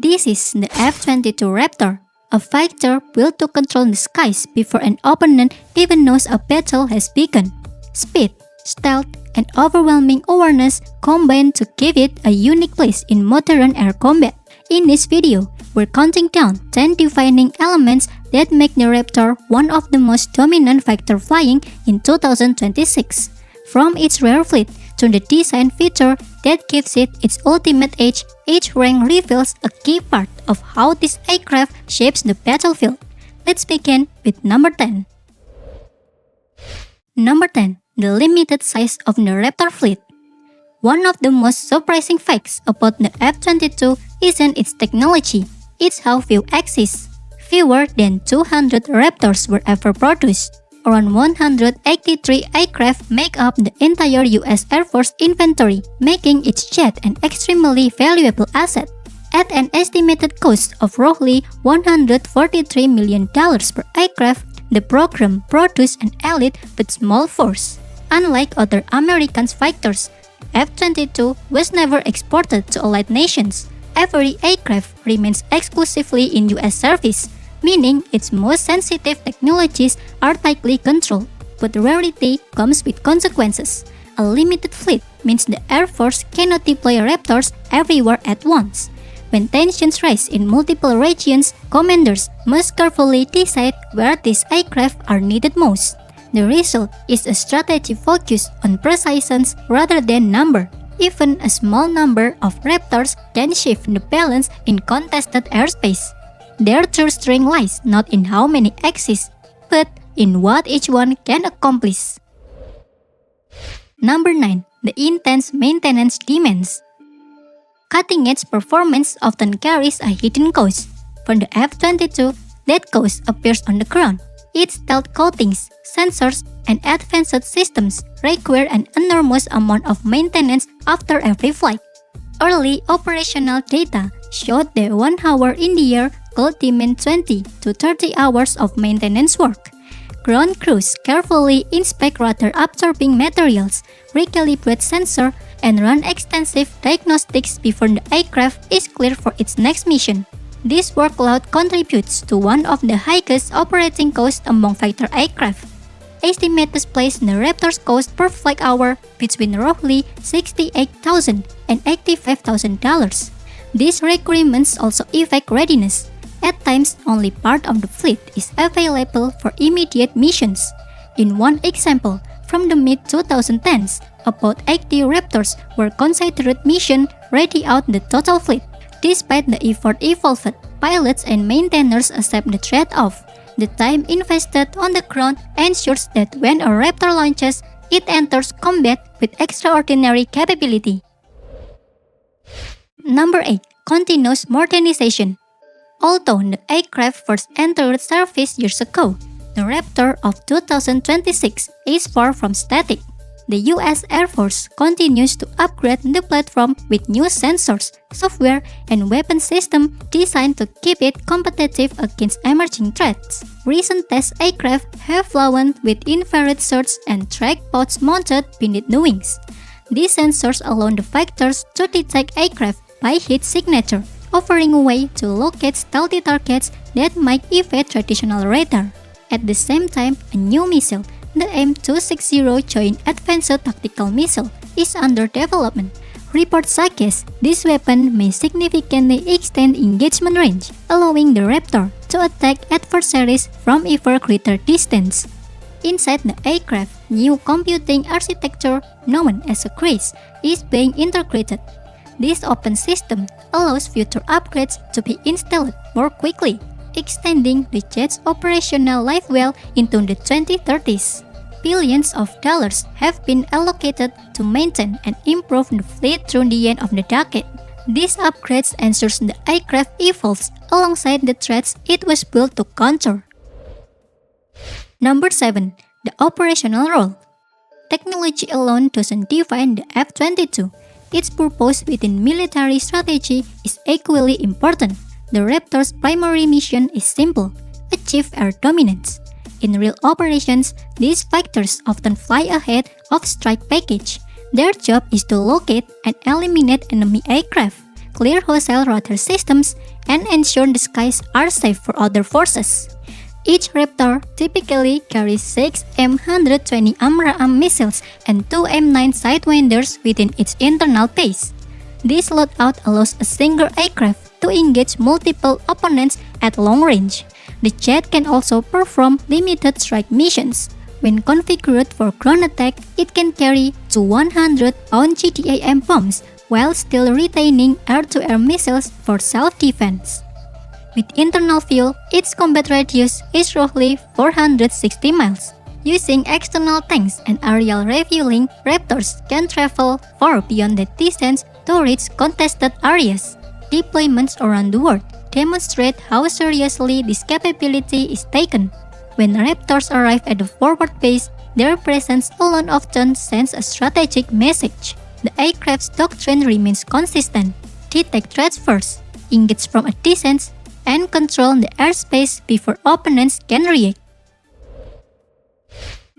This is the F-22 Raptor, a fighter built to control the skies before an opponent even knows a battle has begun. Speed, stealth, and overwhelming awareness combine to give it a unique place in modern air combat. In this video, we're counting down 10 defining elements that make the Raptor one of the most dominant fighter flying in 2026. From its rare fleet to the design feature that gives it its ultimate edge, each rank reveals a key part of how this aircraft shapes the battlefield. Let's begin with number 10. Number 10. The limited size of the Raptor fleet. One of the most surprising facts about the F-22 isn't its technology, it's how few exist. Fewer than 200 Raptors were ever produced. Around 183 aircraft make up the entire US Air Force inventory, making its jet an extremely valuable asset. At an estimated cost of roughly $143 million per aircraft, the program produced an elite but small force. Unlike other American fighters, F-22 was never exported to allied nations. Every aircraft remains exclusively in US service, meaning its most sensitive technologies are tightly controlled. But rarity comes with consequences. A limited fleet means the Air Force cannot deploy Raptors everywhere at once. When tensions rise in multiple regions, commanders must carefully decide where these aircraft are needed most. The result is a strategy focused on precision rather than number. Even a small number of Raptors can shift the balance in contested airspace. Their true strength lies not in how many exist, but in what each one can accomplish. Number 9. The intense maintenance demands. Cutting-edge performance often carries a hidden cost. For the F-22, that cost appears on the ground. Its stealth coatings, sensors, and advanced systems require an enormous amount of maintenance after every flight. Early operational data showed that 1 hour in the air could demand 20 to 30 hours of maintenance work. Ground crews carefully inspect radar-absorbing materials, recalibrate sensors, and run extensive diagnostics before the aircraft is cleared for its next mission. This workload contributes to one of the highest operating costs among fighter aircraft. Estimates place the Raptor's cost per flight hour between roughly $68,000 and $85,000. These requirements also affect readiness. At times, only part of the fleet is available for immediate missions. In one example, from the mid-2010s, about 80 Raptors were considered mission-ready out the total fleet. Despite the effort involved, pilots and maintainers accept the trade-off. The time invested on the ground ensures that when a Raptor launches, it enters combat with extraordinary capability. Number 8. Continuous modernization. Although the aircraft first entered service years ago, the Raptor of 2026 is far from static. The US Air Force continues to upgrade the platform with new sensors, software, and weapon systems designed to keep it competitive against emerging threats. Recent test aircraft have flown with infrared search and track pods mounted beneath the wings. These sensors allow the fighters to detect aircraft by heat signature, offering a way to locate stealthy targets that might evade traditional radar. At the same time, a new missile, the M260 Joint Advanced Tactical Missile, is under development. Reports suggest this weapon may significantly extend engagement range, allowing the Raptor to attack adversaries from even greater distance. Inside the aircraft, new computing architecture known as a Grace is being integrated. This open system allows future upgrades to be installed more quickly, extending the jet's operational life well into the 2030s. Billions of dollars have been allocated to maintain and improve the fleet through the end of the decade. These upgrades ensures the aircraft evolves alongside the threats it was built to counter. Number 7. The operational role. Technology alone doesn't define the F-22. Its purpose within military strategy is equally important. The Raptor's primary mission is simple: achieve air dominance. In real operations, these fighters often fly ahead of strike package. Their job is to locate and eliminate enemy aircraft, clear hostile rotor systems, and ensure the skies are safe for other forces. Each Raptor typically carries 6 M120 AMRAAM missiles and 2 M9 Sidewinders within its internal base. This loadout allows a single aircraft to engage multiple opponents at long range. The jet can also perform limited strike missions. When configured for ground attack, it can carry to 100-pound GTAM bombs while still retaining air-to-air missiles for self-defense. With internal fuel, its combat radius is roughly 460 miles. Using external tanks and aerial refueling, Raptors can travel far beyond that distance to reach contested areas. Deployments around the world demonstrate how seriously this capability is taken. When Raptors arrive at the forward base, their presence alone often sends a strategic message. The aircraft's doctrine remains consistent: detect threats first, engage from a distance, and control the airspace before opponents can react.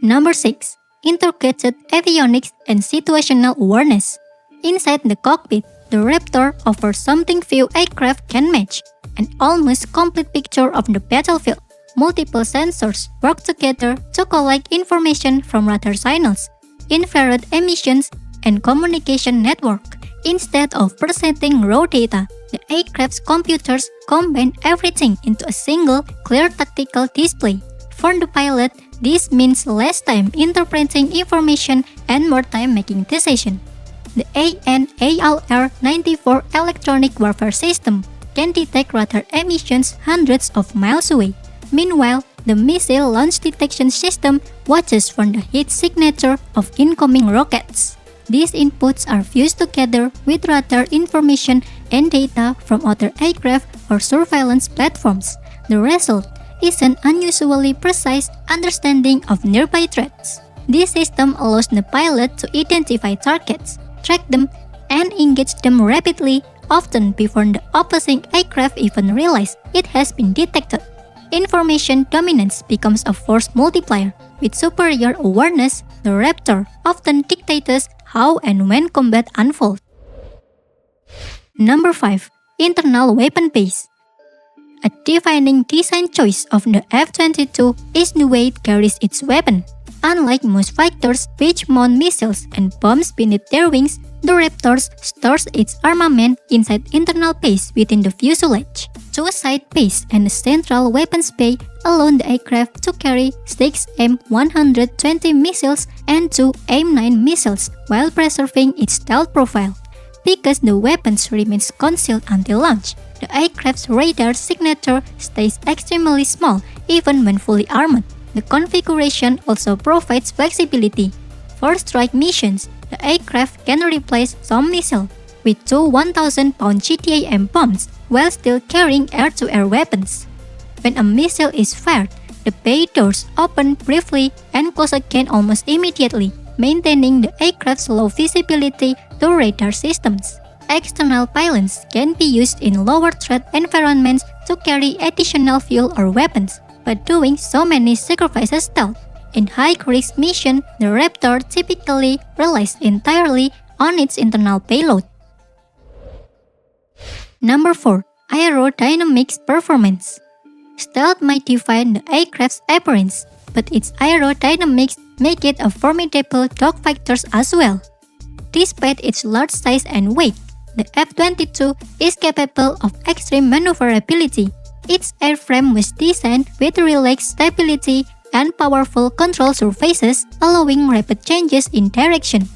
Number 6. Integrated avionics and situational awareness. Inside the cockpit, the Raptor offers something few aircraft can match: an almost complete picture of the battlefield. Multiple sensors work together to collect information from radar signals, infrared emissions, and communication network. Instead of presenting raw data, the aircraft's computers combine everything into a single, clear tactical display. For the pilot, this means less time interpreting information and more time making decisions. The AN/ALR-94 electronic warfare system can detect radar emissions hundreds of miles away. Meanwhile, the missile launch detection system watches for the heat signature of incoming rockets. These inputs are fused together with radar information and data from other aircraft or surveillance platforms. The result is an unusually precise understanding of nearby threats. This system allows the pilot to identify targets, track them, and engage them rapidly, often before the opposing aircraft even realize it has been detected. Information dominance becomes a force multiplier. With superior awareness, the Raptor often dictates how and when combat unfolds. Number 5. Internal weapon base. A defining design choice of the F-22 is the way it carries its weapon. Unlike most fighters which mount missiles and bombs beneath their wings, the Raptor stores its armament inside internal base within the fuselage. Two side bays and a central weapons bay allow the aircraft to carry 6 M120 missiles and 2 M9 missiles while preserving its stealth profile. Because the weapons remains concealed until launch, the aircraft's radar signature stays extremely small even when fully armored. The configuration also provides flexibility. For strike missions, the aircraft can replace some missiles with two 1,000-pound GTAM bombs while still carrying air-to-air weapons. When a missile is fired, the bay doors open briefly and close again almost immediately, maintaining the aircraft's low visibility to radar systems. External pylons can be used in lower threat environments to carry additional fuel or weapons, but doing so many sacrifices stealth. In high-risk mission, the Raptor typically relies entirely on its internal payload. Number 4. Aerodynamics performance. Stealth might define the aircraft's appearance, but its aerodynamics make it a formidable dogfighter as well. Despite its large size and weight, the F-22 is capable of extreme maneuverability. Its airframe was designed with relaxed stability and powerful control surfaces, allowing rapid changes in direction.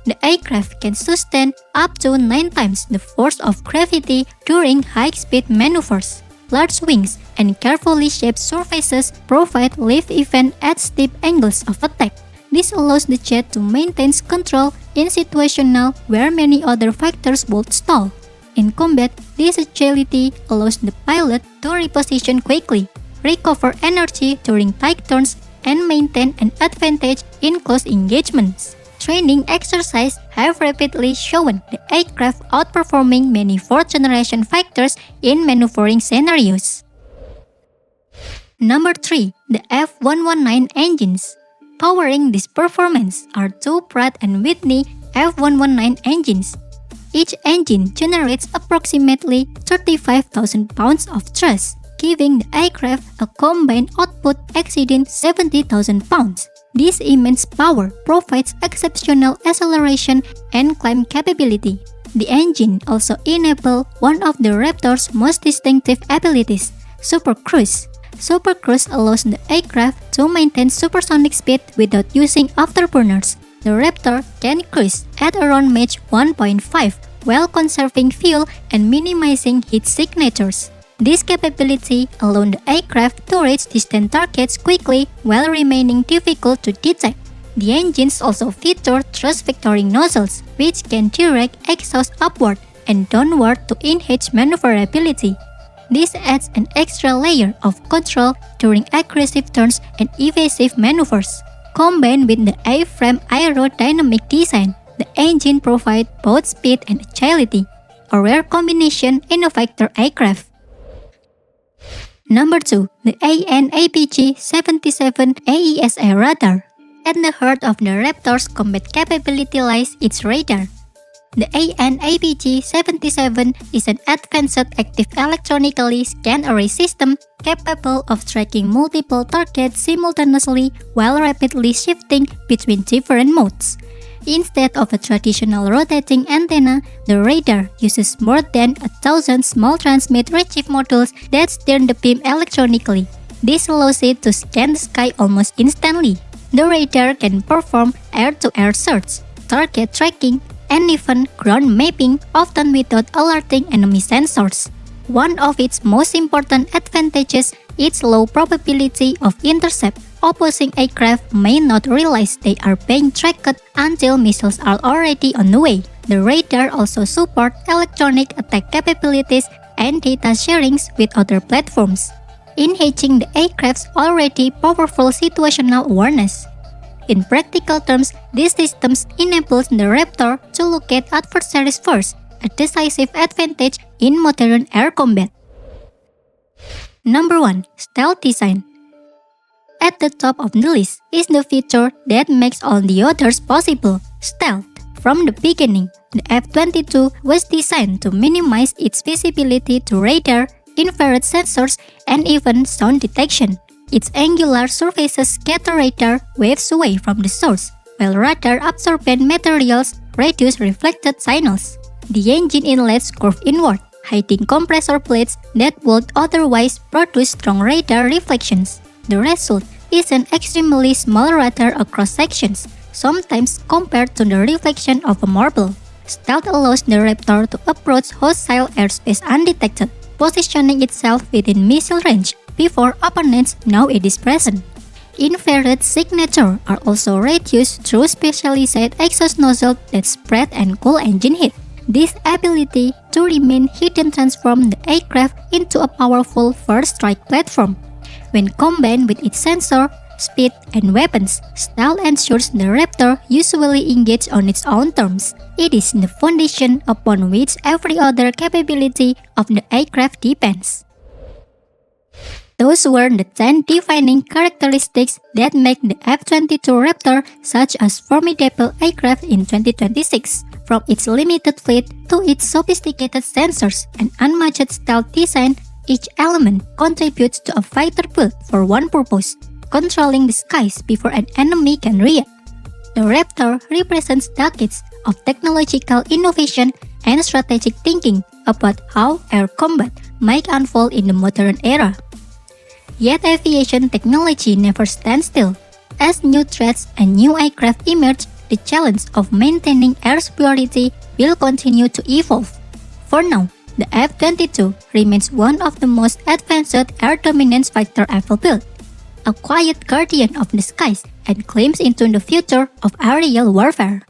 The aircraft can sustain up to 9 times the force of gravity during high-speed maneuvers. Large wings and carefully shaped surfaces provide lift even at steep angles of attack. This allows the jet to maintain control in situations where many other fighters would stall. In combat, this agility allows the pilot to reposition quickly, recover energy during tight turns, and maintain an advantage in close engagements. Training exercises have rapidly shown the aircraft outperforming many fourth-generation fighters in maneuvering scenarios. Number 3. The F119 engines. Powering this performance are two Pratt & Whitney F119 engines. Each engine generates approximately 35,000 pounds of thrust, giving the aircraft a combined output exceeding 70,000 pounds. This immense power provides exceptional acceleration and climb capability. The engine also enables one of the Raptor's most distinctive abilities, supercruise. Supercruise allows the aircraft to maintain supersonic speed without using afterburners. The Raptor can cruise at around Mach 1.5 while conserving fuel and minimizing heat signatures. This capability allows the aircraft to reach distant targets quickly while remaining difficult to detect. The engines also feature thrust-vectoring nozzles, which can direct exhaust upward and downward to enhance maneuverability. This adds an extra layer of control during aggressive turns and evasive maneuvers. Combined with the airframe aerodynamic design, the engine provides both speed and agility, a rare combination in a fighter aircraft. Number 2. The AN/APG-77 AESA radar. At the heart of the Raptor's combat capability lies its radar. The AN/APG-77 is an advanced active electronically scanned array system capable of tracking multiple targets simultaneously while rapidly shifting between different modes. Instead of a traditional rotating antenna, the radar uses more than 1,000 small transmit redshift modules that steer the beam electronically. This allows it to scan the sky almost instantly. The radar can perform air-to-air search, target tracking, and even ground mapping, often without alerting enemy sensors. One of its most important advantages is its low probability of intercept. Opposing aircraft may not realize they are being tracked until missiles are already on the way. The radar also supports electronic attack capabilities and data sharings with other platforms, enhancing the aircraft's already powerful situational awareness. In practical terms, these systems enable the Raptor to locate adversaries first, a decisive advantage in modern air combat. Number 1. Stealth design. At the top of the list is the feature that makes all the others possible, stealth. From the beginning, the F-22 was designed to minimize its visibility to radar, infrared sensors, and even sound detection. Its angular surfaces scatter radar waves away from the source, while radar-absorbent materials reduce reflected signals. The engine inlets curve inward, hiding compressor plates that would otherwise produce strong radar reflections. The result is an extremely small radar across sections, sometimes compared to the reflection of a marble. Stealth allows the Raptor to approach hostile airspace undetected, positioning itself within missile range before opponents know it is present. Infrared signatures are also reduced through specialized exhaust nozzles that spread and cool engine heat. This ability to remain hidden transforms the aircraft into a powerful first strike platform. When combined with its sensor, speed, and weapons, stealth ensures the Raptor usually engages on its own terms. It is the foundation upon which every other capability of the aircraft depends. Those were the 10 defining characteristics that make the F-22 Raptor such a formidable aircraft in 2026. From its limited fleet to its sophisticated sensors and unmatched stealth design, each element contributes to a fighter built for one purpose: controlling the skies before an enemy can react. The Raptor represents decades of technological innovation and strategic thinking about how air combat might unfold in the modern era. Yet aviation technology never stands still. As new threats and new aircraft emerge, the challenge of maintaining air superiority will continue to evolve. For now, the F-22 remains one of the most advanced air dominance fighter ever built, a quiet guardian of the skies and glimpse into the future of aerial warfare.